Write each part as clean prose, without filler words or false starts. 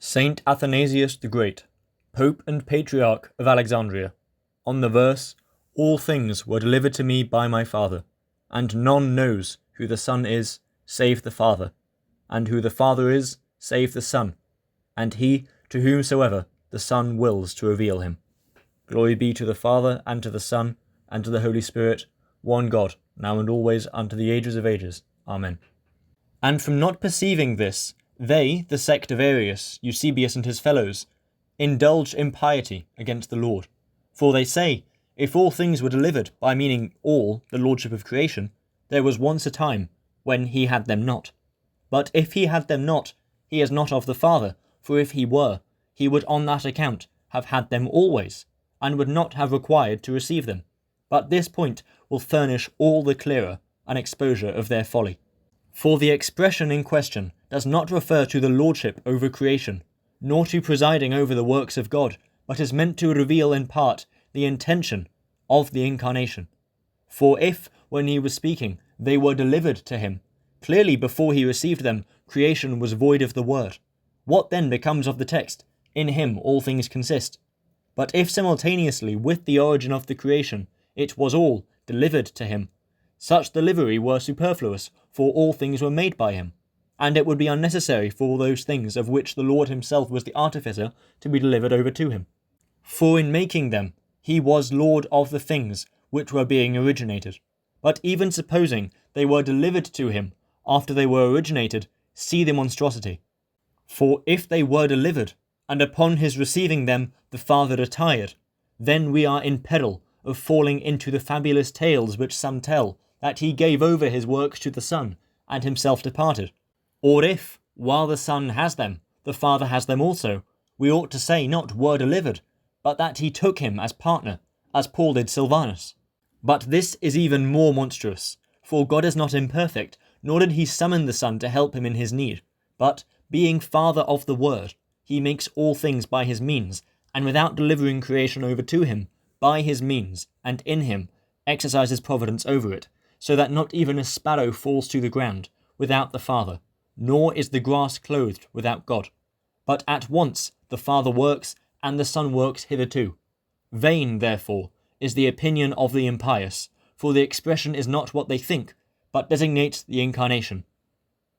St Athanasius the Great, Pope and Patriarch of Alexandria, on the verse, "All things were delivered to me by my Father, and none knows who the Son is, save the Father, and who the Father is, save the Son, and he to whomsoever the Son wills to reveal him. Glory be to the Father, and to the Son, and to the Holy Spirit, one God, now and always, unto the ages of ages. Amen." And from not perceiving this, they, the sect of Arius, Eusebius and his fellows, indulge impiety against the Lord. For they say, if all things were delivered, by meaning all, the lordship of creation, there was once a time when he had them not. But if he had them not, he is not of the Father, for if he were, he would on that account have had them always, and would not have required to receive them. But this point will furnish all the clearer an exposure of their folly. For the expression in question does not refer to the lordship over creation, nor to presiding over the works of God, but is meant to reveal in part the intention of the incarnation. For if, when he was speaking, they were delivered to him, clearly before he received them, creation was void of the word. What then becomes of the text, "In him all things consist"? But if simultaneously with the origin of the creation it was all delivered to him, such delivery were superfluous, for all things were made by him, and it would be unnecessary for all those things of which the Lord himself was the artificer to be delivered over to him. For in making them, he was Lord of the things which were being originated. But even supposing they were delivered to him after they were originated, see the monstrosity. For if they were delivered, and upon his receiving them the Father retired, then we are in peril of falling into the fabulous tales which some tell, that he gave over his works to the Son, and himself departed. Or if, while the Son has them, the Father has them also, we ought to say not were delivered, but that he took him as partner, as Paul did Silvanus. But this is even more monstrous, for God is not imperfect, nor did he summon the Son to help him in his need, but, being Father of the Word, he makes all things by his means, and without delivering creation over to him, by his means, and in him, exercises providence over it, so that not even a sparrow falls to the ground without the Father, nor is the grass clothed without God. But at once the Father works, and the Son works hitherto. Vain, therefore, is the opinion of the impious, for the expression is not what they think, but designates the incarnation.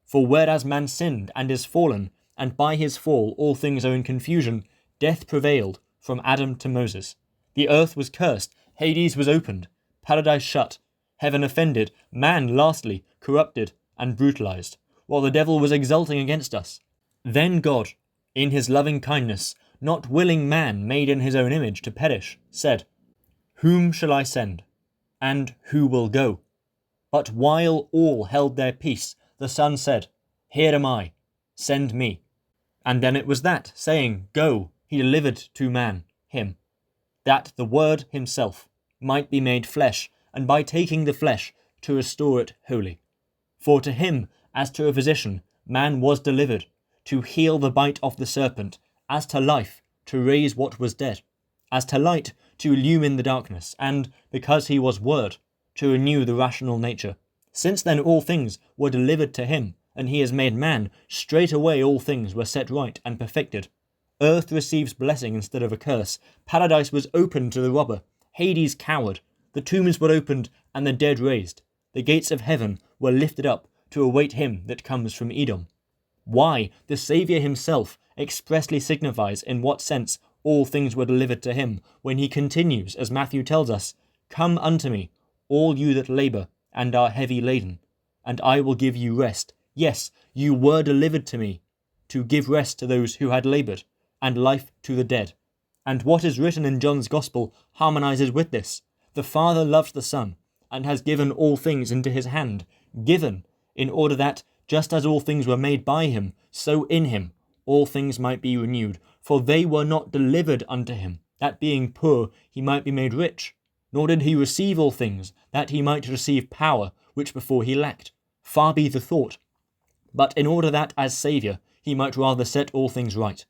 For whereas man sinned and is fallen, and by his fall all things are in confusion, death prevailed from Adam to Moses. The earth was cursed, Hades was opened, paradise shut, heaven offended, man lastly corrupted and brutalized, while the devil was exulting against us. Then God, in his loving kindness, not willing man made in his own image to perish, said, "Whom shall I send? And who will go?" But while all held their peace, the Son said, "Here am I, send me." And then it was that, saying, "Go," he delivered to man, him, that the Word himself might be made flesh, and by taking the flesh, to restore it wholly. For to him, as to a physician, man was delivered, to heal the bite of the serpent, as to life, to raise what was dead, as to light, to illumine the darkness, and, because he was Word, to renew the rational nature. Since then all things were delivered to him, and he is made man, straightway all things were set right and perfected. Earth receives blessing instead of a curse, paradise was opened to the robber, Hades cowered, the tombs were opened and the dead raised, the gates of heaven were lifted up to await him that comes from Edom. Why, the Saviour himself expressly signifies in what sense all things were delivered to him, when he continues, as Matthew tells us, "Come unto me, all you that labour and are heavy laden, and I will give you rest." Yes, you were delivered to me, to give rest to those who had laboured, and life to the dead. And what is written in John's Gospel harmonizes with this. The Father loves the Son, and has given all things into his hand, given, in order that, just as all things were made by him, so in him all things might be renewed. For they were not delivered unto him, that being poor he might be made rich, nor did he receive all things, that he might receive power, which before he lacked. Far be the thought. But in order that, as Saviour, he might rather set all things right.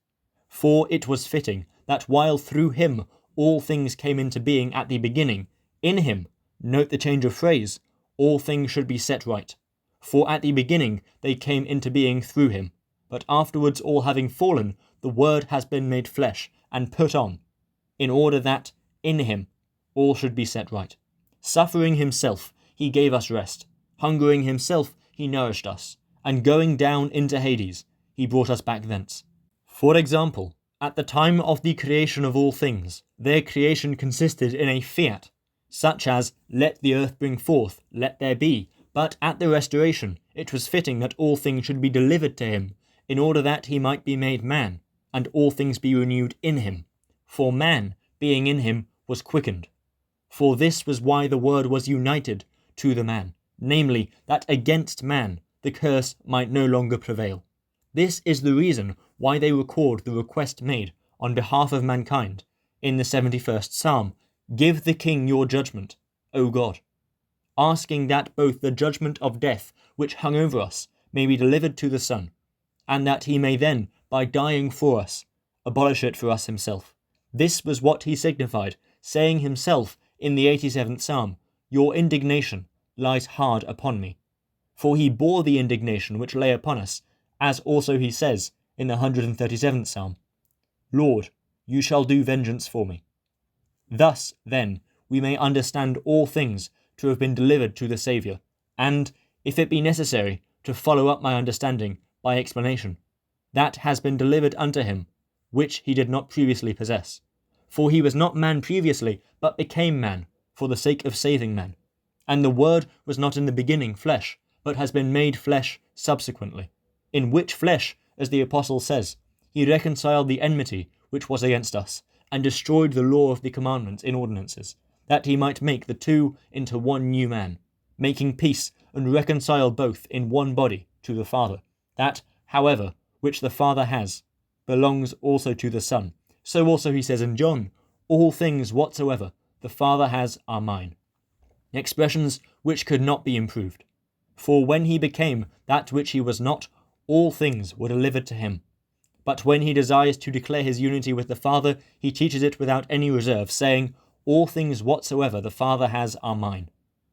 For it was fitting that while through him all things came into being at the beginning, in him, note the change of phrase, all things should be set right. For at the beginning they came into being through him, but afterwards all having fallen, the Word has been made flesh and put on, in order that in him all should be set right. Suffering himself, he gave us rest. Hungering himself, he nourished us. And going down into Hades, he brought us back thence. For example, at the time of the creation of all things, their creation consisted in a fiat, such as, let the earth bring forth, let there be. But at the restoration, it was fitting that all things should be delivered to him, in order that he might be made man, and all things be renewed in him. For man, being in him, was quickened. For this was why the Word was united to the man, namely, that against man the curse might no longer prevail. This is the reason why they record the request made on behalf of mankind in the 71st Psalm, Give the king your judgment, O God, asking that both the judgment of death which hung over us may be delivered to the Son, and that he may then, by dying for us, abolish it for us himself. This was what he signified, saying himself in the 87th Psalm, Your indignation lies hard upon me. For he bore the indignation which lay upon us, as also he says in the 137th Psalm, Lord, you shall do vengeance for me. Thus, then, we may understand all things to have been delivered to the Saviour, and, if it be necessary, to follow up my understanding by explanation, that has been delivered unto him, which he did not previously possess. For he was not man previously, but became man, for the sake of saving man. And the Word was not in the beginning flesh, but has been made flesh subsequently, in which flesh, as the Apostle says, he reconciled the enmity which was against us, and destroyed the law of the commandments in ordinances, that he might make the two into one new man, making peace and reconcile both in one body to the Father, that, however, which the Father has, belongs also to the Son. So also he says in John, all things whatsoever the Father has are mine. Expressions which could not be improved. For when he became that which he was not, all things were delivered to him. But when he desires to declare his unity with the Father, he teaches it without any reserve, saying, all things whatsoever the Father has are mine.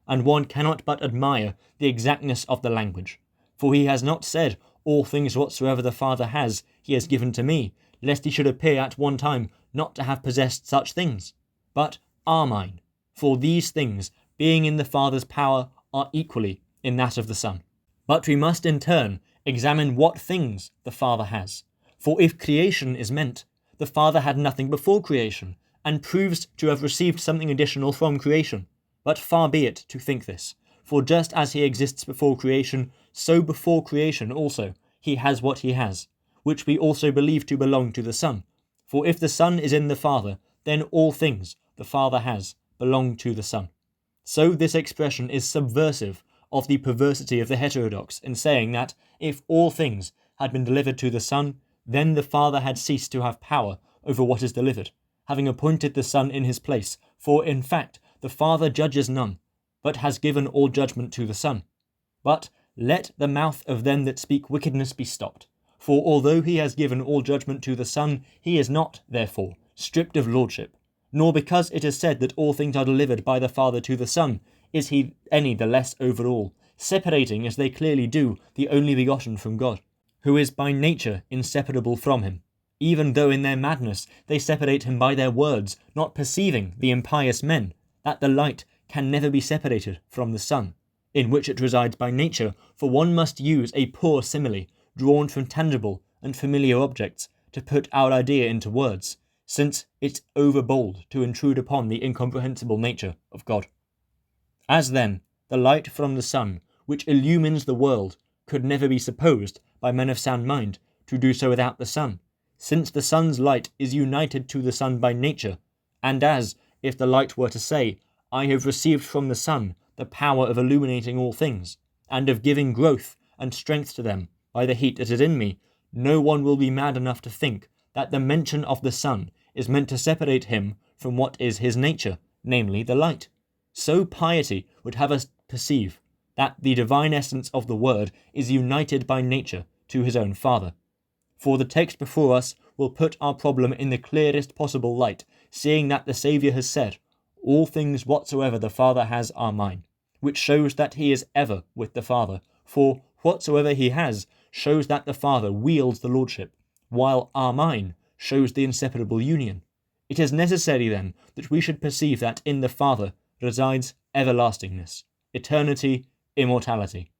And one cannot but admire the exactness of the language. For he has not said, all things whatsoever the Father has, he has given to me, lest he should appear at one time not to have possessed such things, but are mine. For these things, being in the Father's power, are equally in that of the Son. But we must in turn examine what things the Father has. For if creation is meant, the Father had nothing before creation, and proves to have received something additional from creation. But far be it to think this, for just as he exists before creation, so before creation also he has what he has, which we also believe to belong to the Son. For if the Son is in the Father, then all things the Father has belong to the Son. So this expression is subversive of the perversity of the heterodox in saying that if all things had been delivered to the Son, then the Father had ceased to have power over what is delivered, having appointed the Son in his place. For in fact the Father judges none, but has given all judgment to the Son. But let the mouth of them that speak wickedness be stopped. For although he has given all judgment to the Son, he is not, therefore, stripped of lordship, nor because it is said that all things are delivered by the Father to the Son, is he any the less over all, separating, as they clearly do, the only begotten from God, who is by nature inseparable from him, even though in their madness they separate him by their words, not perceiving, the impious men, that the light can never be separated from the sun, in which it resides by nature, for one must use a poor simile, drawn from tangible and familiar objects, to put our idea into words, since it's overbold to intrude upon the incomprehensible nature of God. As then, the light from the sun, which illumines the world, could never be supposed, by men of sound mind, to do so without the sun, since the sun's light is united to the sun by nature, and as, if the light were to say, I have received from the sun the power of illuminating all things, and of giving growth and strength to them by the heat that is in me, no one will be mad enough to think that the mention of the sun is meant to separate him from what is his nature, namely the light. So piety would have us perceive that the divine essence of the Word is united by nature to his own Father. For the text before us will put our problem in the clearest possible light, seeing that the Saviour has said, all things whatsoever the Father has are mine, which shows that he is ever with the Father, for whatsoever he has shows that the Father wields the lordship, while our mine shows the inseparable union. It is necessary then that we should perceive that in the Father resides everlastingness, eternity, immortality.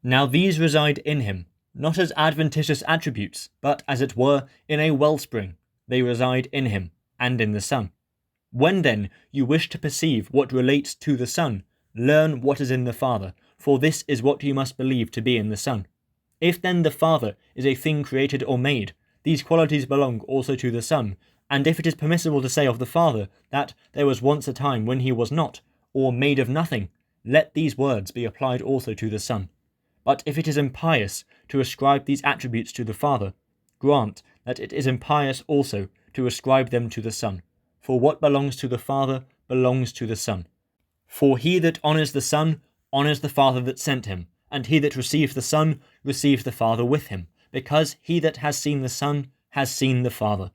Now these reside in him, not as adventitious attributes, but as it were in a wellspring. They reside in him, and in the Son. When then you wish to perceive what relates to the Son, learn what is in the Father, for this is what you must believe to be in the Son. If then the Father is a thing created or made, these qualities belong also to the Son, and if it is permissible to say of the Father that there was once a time when he was not, or made of nothing, let these words be applied also to the Son. But if it is impious to ascribe these attributes to the Father, grant that it is impious also to ascribe them to the Son. For what belongs to the Father belongs to the Son. For he that honours the Son honours the Father that sent him, and he that receives the Son receives the Father with him, because he that has seen the Son has seen the Father.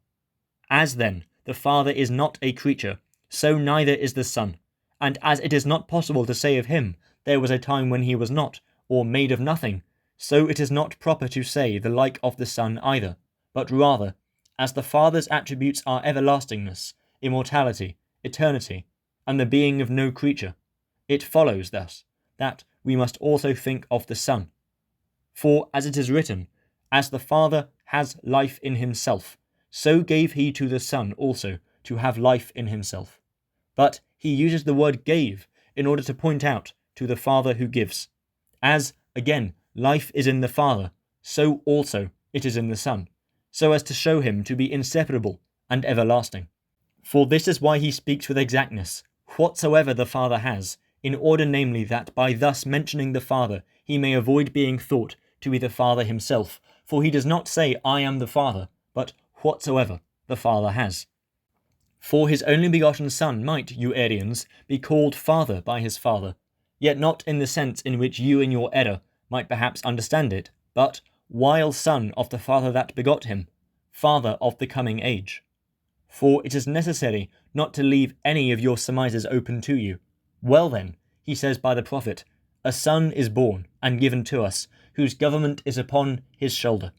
As then the Father is not a creature, so neither is the Son. And as it is not possible to say of him, there was a time when he was not, or made of nothing, so it is not proper to say the like of the Son either, but rather, as the Father's attributes are everlastingness, immortality, eternity, and the being of no creature, it follows thus that we must also think of the Son. For as it is written, as the Father has life in himself, so gave he to the Son also to have life in himself. But he uses the word gave in order to point out to the Father who gives. As, again, life is in the Father, so also it is in the Son, so as to show him to be inseparable and everlasting. For this is why he speaks with exactness, whatsoever the Father has, in order namely that by thus mentioning the Father he may avoid being thought to be the Father himself, for he does not say, I am the Father, but whatsoever the Father has. For his only begotten Son might, you Arians, be called Father by his Father, yet not in the sense in which you in your error might perhaps understand it, but, while Son of the Father that begot him, Father of the coming age. For it is necessary not to leave any of your surmises open to you. Well then, he says by the prophet, a Son is born and given to us, whose government is upon his shoulder.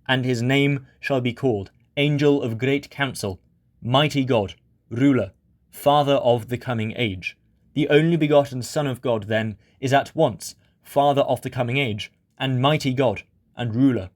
And his name shall be called Angel of Great Counsel, Mighty God, Ruler, Father of the coming age. The only begotten Son of God, then, is at once Father of the coming age, and Mighty God, and Ruler.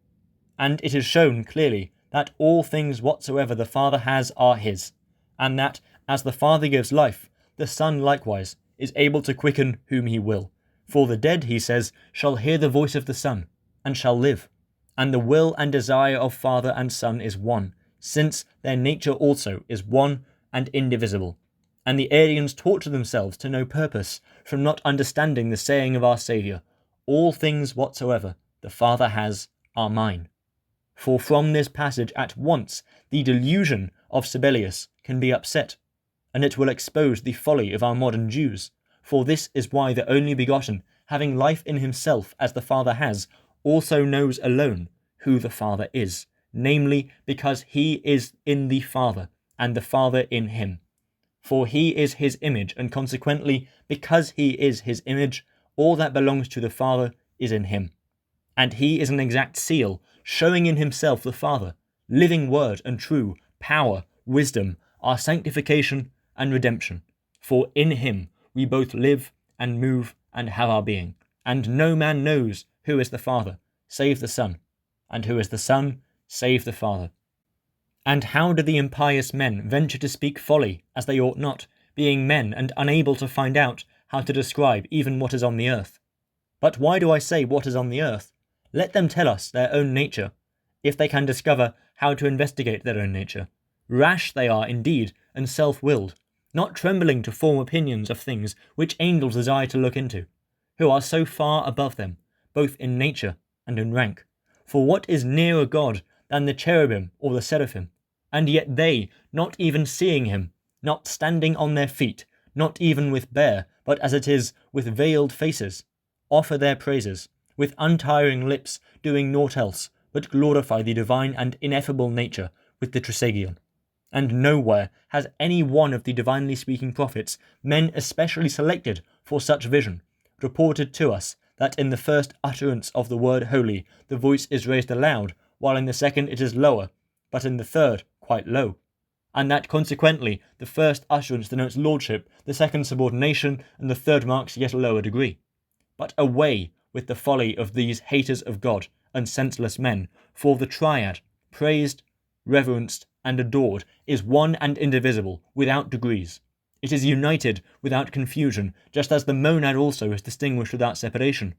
And it is shown clearly that all things whatsoever the Father has are his, and that, as the Father gives life, the Son likewise is able to quicken whom he will. For the dead, he says, shall hear the voice of the Son, and shall live. And the will and desire of Father and Son is one, since their nature also is one and indivisible. And the Arians torture themselves to no purpose, from not understanding the saying of our Saviour, all things whatsoever the Father has are mine. For from this passage at once the delusion of Sabellius can be upset, and it will expose the folly of our modern Jews. For this is why the only begotten, having life in himself as the Father has, also knows alone who the Father is, namely because he is in the Father, and the Father in him. For he is his image, and consequently, because he is his image, all that belongs to the Father is in him. And he is an exact seal, showing in himself the Father, living word and true, power, wisdom, our sanctification and redemption. For in him we both live and move and have our being. And no man knows who is the Father, save the Son, and who is the Son, save the Father. And how do the impious men venture to speak folly, as they ought not, being men and unable to find out how to describe even what is on the earth? But why do I say what is on the earth? Let them tell us their own nature, if they can discover how to investigate their own nature. Rash they are indeed, and self-willed, not trembling to form opinions of things which angels desire to look into, who are so far above them, both in nature and in rank. For what is nearer God than the cherubim or the seraphim? And yet they, not even seeing him, not standing on their feet, not even with bare, but as it is, with veiled faces, offer their praises, with untiring lips, doing naught else, but glorify the divine and ineffable nature with the Trisagion. And nowhere has any one of the divinely speaking prophets, men especially selected for such vision, reported to us that in the first utterance of the word holy the voice is raised aloud, while in the second it is lower, but in the third quite low, and that consequently the first utterance denotes lordship, the second subordination, and the third marks yet a lower degree. But away with the folly of these haters of God and senseless men, for the triad, praised, reverenced, and adored, is one and indivisible, without degrees. It is united without confusion, just as the monad also is distinguished without separation.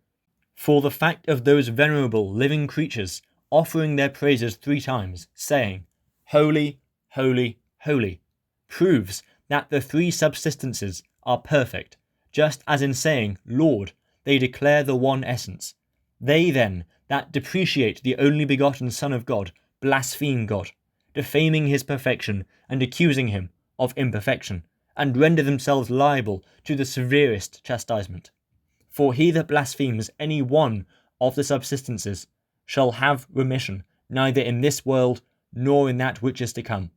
For the fact of those venerable living creatures offering their praises 3 times, saying, Holy, holy, holy, proves that the 3 subsistences are perfect, just as in saying, Lord, they declare the one essence. They then, that depreciate the only begotten Son of God, blaspheme God, defaming his perfection and accusing him of imperfection, and render themselves liable to the severest chastisement. For he that blasphemes any one of the subsistences shall have remission, neither in this world nor in that which is to come.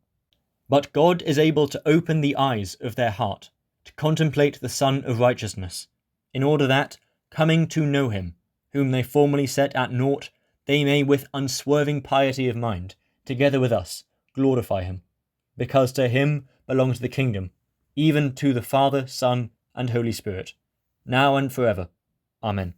But God is able to open the eyes of their heart, to contemplate the Son of Righteousness, in order that, coming to know him, whom they formerly set at naught, they may with unswerving piety of mind, together with us, glorify him, because to him belongs the kingdom, even to the Father, Son, and Holy Spirit, now and forever. Amen.